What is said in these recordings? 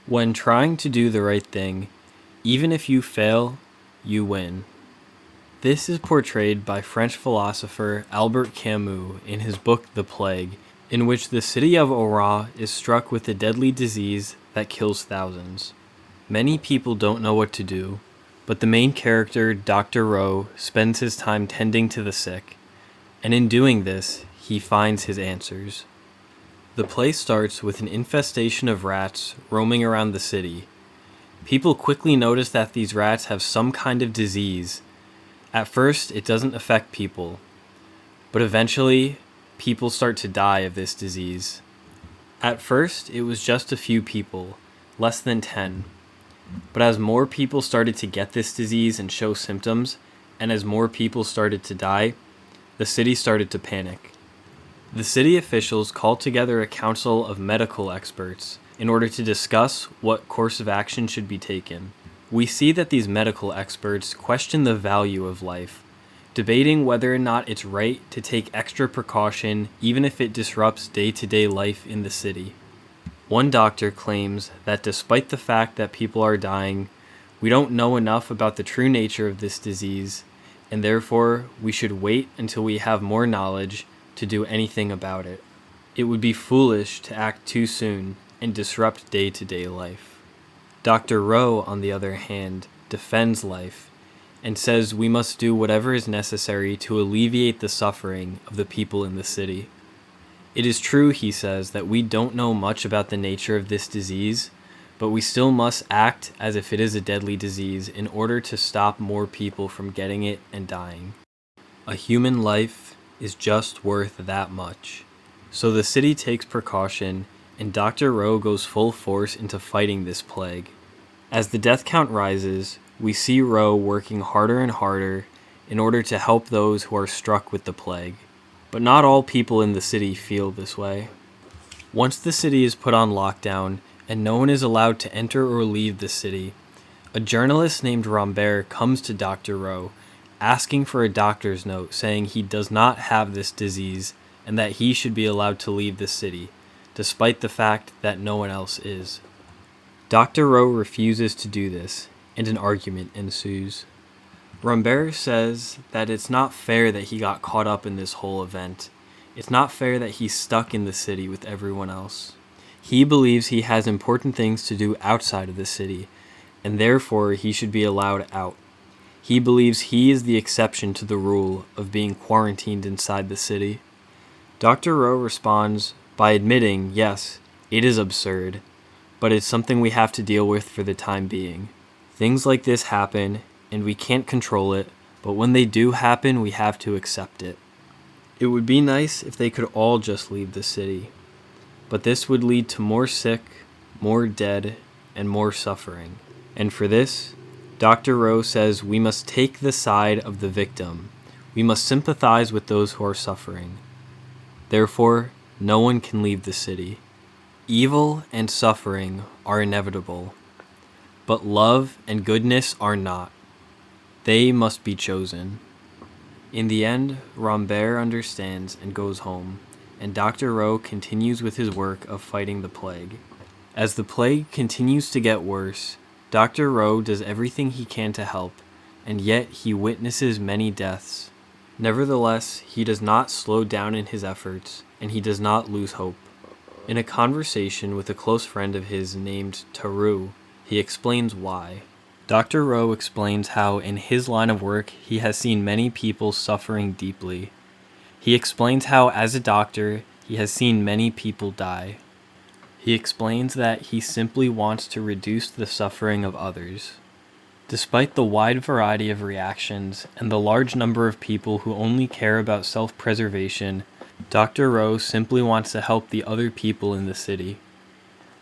When trying to do the right thing, even if you fail, you win. This is portrayed by French philosopher Albert Camus in his book The Plague, in which the city of Oran is struck with a deadly disease that kills thousands. Many people don't know what to do, but the main character, Dr. Rowe, spends his time tending to the sick, and in doing this, he finds his answers. The play starts with an infestation of rats roaming around the city. People quickly notice that these rats have some kind of disease. At first, it doesn't affect people, but eventually, people start to die of this disease. At first, it was just a few people, less than 10. But as more people started to get this disease and show symptoms, and as more people started to die, the city started to panic. The city officials called together a council of medical experts in order to discuss what course of action should be taken. We see that these medical experts question the value of life, debating whether or not it's right to take extra precaution even if it disrupts day-to-day life in the city. One doctor claims that despite the fact that people are dying, we don't know enough about the true nature of this disease, and therefore we should wait until we have more knowledge to do anything about it. It would be foolish to act too soon and disrupt day-to-day life. Dr. Rowe, on the other hand, defends life and says we must do whatever is necessary to alleviate the suffering of the people in the city. It is true, he says, that we don't know much about the nature of this disease, but we still must act as if it is a deadly disease in order to stop more people from getting it and dying. A human life is just worth that much. So the city takes precaution, and Dr. Rowe goes full force into fighting this plague. As the death count rises, we see Rowe working harder and harder in order to help those who are struck with the plague. But not all people in the city feel this way. Once the city is put on lockdown, and no one is allowed to enter or leave the city, a journalist named Rambert comes to Dr. Rowe, asking for a doctor's note saying he does not have this disease and that he should be allowed to leave the city, despite the fact that no one else is. Dr. Rowe refuses to do this, and an argument ensues. Rambert says that it's not fair that he got caught up in this whole event. It's not fair that he's stuck in the city with everyone else. He believes he has important things to do outside of the city, and therefore he should be allowed out. He believes he is the exception to the rule of being quarantined inside the city. Dr. Rowe responds by admitting, yes, it is absurd, but it's something we have to deal with for the time being. Things like this happen, and we can't control it, but when they do happen, we have to accept it. It would be nice if they could all just leave the city, but this would lead to more sick, more dead, and more suffering. And for this, Dr. Rowe says we must take the side of the victim. We must sympathize with those who are suffering. Therefore, no one can leave the city. Evil and suffering are inevitable, but love and goodness are not. They must be chosen. In the end, Rambert understands and goes home, and Dr. Rowe continues with his work of fighting the plague. As the plague continues to get worse, Dr. Rowe does everything he can to help, and yet he witnesses many deaths. Nevertheless, he does not slow down in his efforts, and he does not lose hope. In a conversation with a close friend of his named Tarou, he explains why. Dr. Rowe explains how in his line of work he has seen many people suffering deeply. He explains how as a doctor he has seen many people die. He explains that he simply wants to reduce the suffering of others. Despite the wide variety of reactions and the large number of people who only care about self-preservation, Dr. Rowe simply wants to help the other people in the city.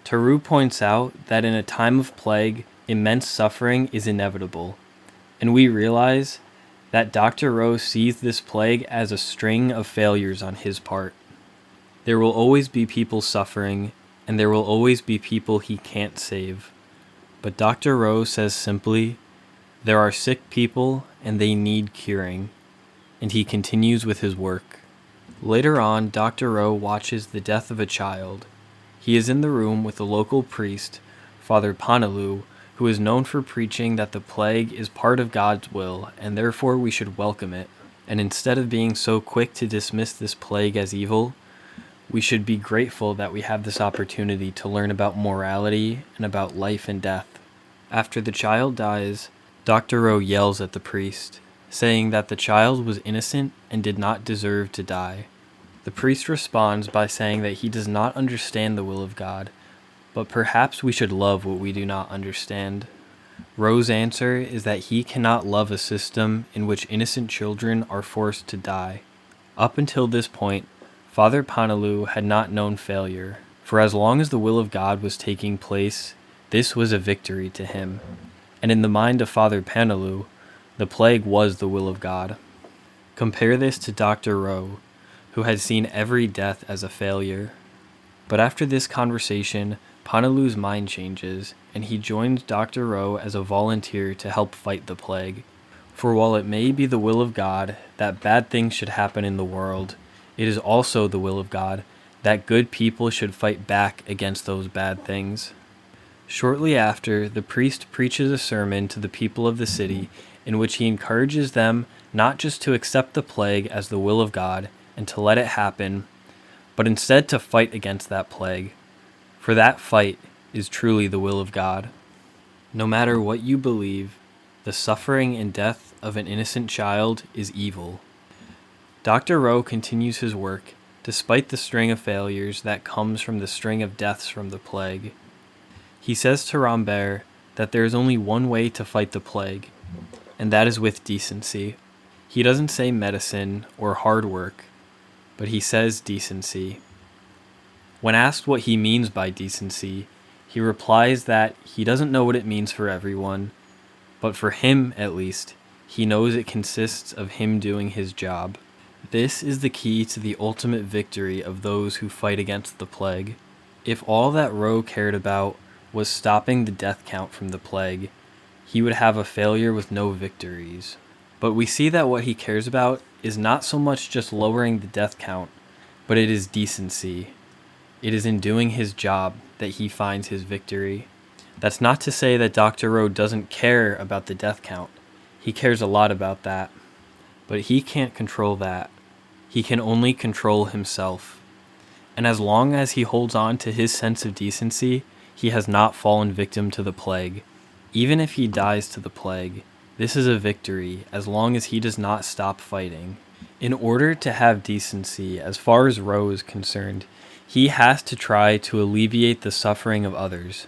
Tarou points out that in a time of plague, immense suffering is inevitable, and we realize that Dr. Rowe sees this plague as a string of failures on his part. There will always be people suffering, and there will always be people he can't save. But Dr. Rowe says simply, there are sick people and they need curing, and he continues with his work. Later on, Dr. Rowe watches the death of a child. He is in the room with a local priest, Father Panelu, who is known for preaching that the plague is part of God's will and therefore we should welcome it. And instead of being so quick to dismiss this plague as evil, we should be grateful that we have this opportunity to learn about morality and about life and death. After the child dies, Dr. Rowe yells at the priest, saying that the child was innocent and did not deserve to die. The priest responds by saying that he does not understand the will of God, but perhaps we should love what we do not understand. Rowe's answer is that he cannot love a system in which innocent children are forced to die. Up until this point, Father Panelu had not known failure, for as long as the will of God was taking place, this was a victory to him. And in the mind of Father Panelu, the plague was the will of God. Compare this to Dr. Rowe, who had seen every death as a failure. But after this conversation, Panelu's mind changes, and he joins Dr. Rowe as a volunteer to help fight the plague. For while it may be the will of God that bad things should happen in the world, it is also the will of God that good people should fight back against those bad things. Shortly after, the priest preaches a sermon to the people of the city in which he encourages them not just to accept the plague as the will of God and to let it happen, but instead to fight against that plague. For that fight is truly the will of God. No matter what you believe, the suffering and death of an innocent child is evil. Dr. Rowe continues his work, despite the string of failures that comes from the string of deaths from the plague. He says to Rambert that there is only one way to fight the plague, and that is with decency. He doesn't say medicine or hard work, but he says decency. When asked what he means by decency, he replies that he doesn't know what it means for everyone, but for him, at least, he knows it consists of him doing his job. This is the key to the ultimate victory of those who fight against the plague. If all that Rowe cared about was stopping the death count from the plague, he would have a failure with no victories. But we see that what he cares about is not so much just lowering the death count, but it is decency. It is in doing his job that he finds his victory. That's not to say that Dr. Rowe doesn't care about the death count. He cares a lot about that. But he can't control that. He can only control himself. And as long as he holds on to his sense of decency, he has not fallen victim to the plague. Even if he dies to the plague, this is a victory as long as he does not stop fighting. In order to have decency, as far as Rowe is concerned, he has to try to alleviate the suffering of others.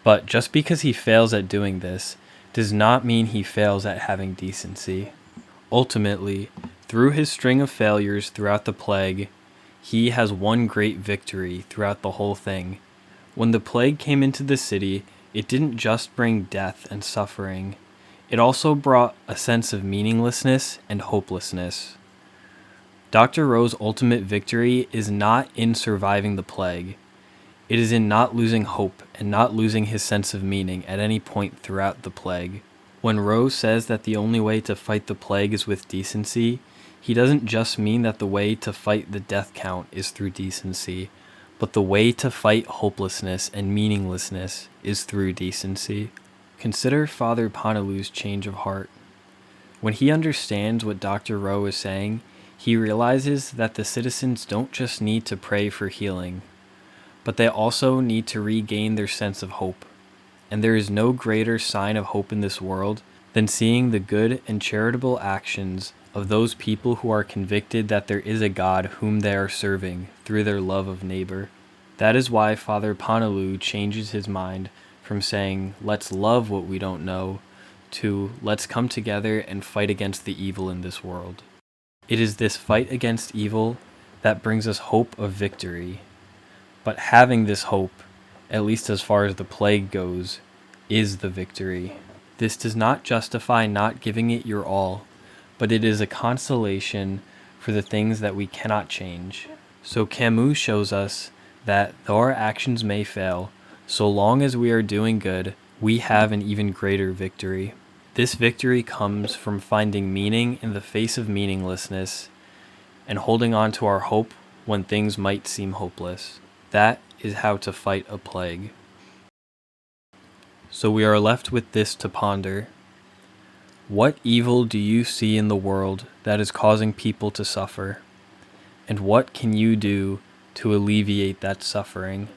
But just because he fails at doing this, does not mean he fails at having decency. Ultimately, through his string of failures throughout the plague, he has one great victory throughout the whole thing. When the plague came into the city, it didn't just bring death and suffering. It also brought a sense of meaninglessness and hopelessness. Dr. Rowe's ultimate victory is not in surviving the plague. It is in not losing hope and not losing his sense of meaning at any point throughout the plague. When Rowe says that the only way to fight the plague is with decency, he doesn't just mean that the way to fight the death count is through decency, but the way to fight hopelessness and meaninglessness is through decency. Consider Father Panelu's change of heart. When he understands what Dr. Rowe is saying, he realizes that the citizens don't just need to pray for healing, but they also need to regain their sense of hope. And there is no greater sign of hope in this world than seeing the good and charitable actions of those people who are convicted that there is a God whom they are serving through their love of neighbor. That is why Father Panelu changes his mind from saying, let's love what we don't know, to let's come together and fight against the evil in this world. It is this fight against evil that brings us hope of victory. But having this hope, at least as far as the plague goes, is the victory. This does not justify not giving it your all, but it is a consolation for the things that we cannot change. So Camus shows us that though our actions may fail, so long as we are doing good, we have an even greater victory. This victory comes from finding meaning in the face of meaninglessness and holding on to our hope when things might seem hopeless. That is how to fight a plague. So we are left with this to ponder. What evil do you see in the world that is causing people to suffer? And what can you do to alleviate that suffering?